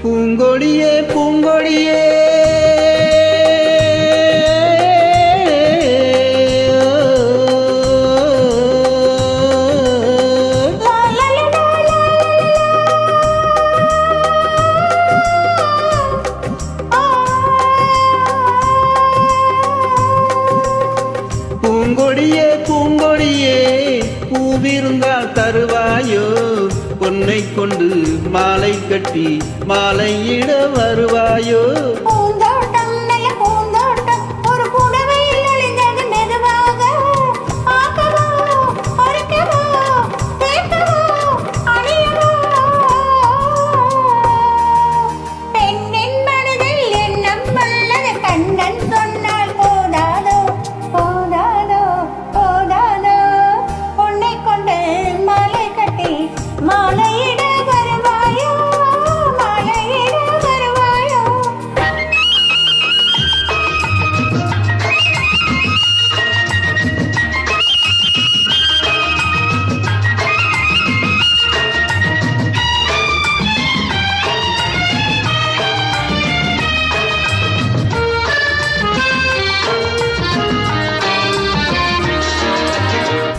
பூங்கொடியே பூங்கொடியே பூங்கொடியே பூங்கொடியே பூவிருந்தால் தருவாயோ பொன்னை கொண்டு மாலை கட்டி மாலையிட வருவாயோ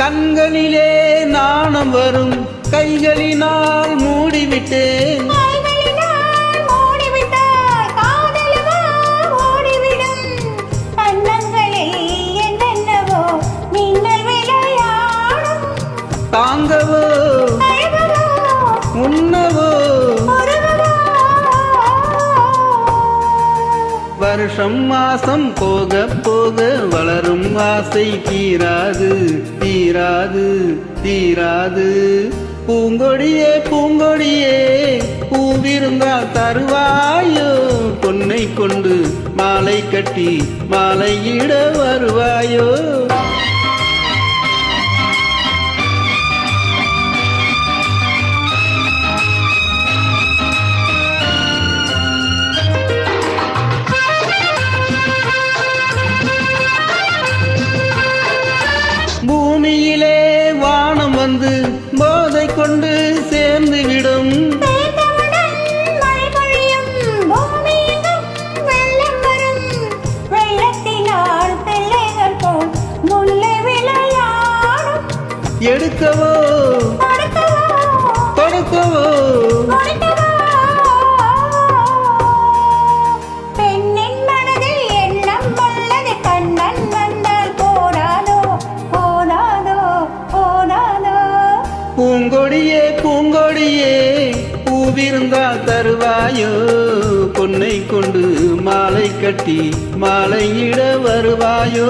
கண்களிலே நாணம் வரும் கைகளினால் மூடிவிட்டேன் தாங்கவோ உண்ணவோ வருஷம் மாசம் போக போக வளரும் ஆசை தீராது தீராது தீராது பூங்கொடியே பூங்கொடியே பூவிருந்தால் தருவாயோ பொன்னை கொண்டு மாலை கட்டி மாலையிட வருவாயோ பூமியிலே வானம் வந்து போதை கொண்டு சேர்ந்து விடும் எடுக்கவோ கொடுக்கவோ பூங்கொடியே பூங்கொடியே பூவிருந்தால் தருவாயோ பொன்னை கொண்டு மாலை கட்டி மாலையிட வருவாயோ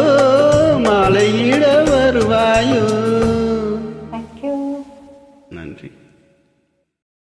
மாலையிட வருவாயோ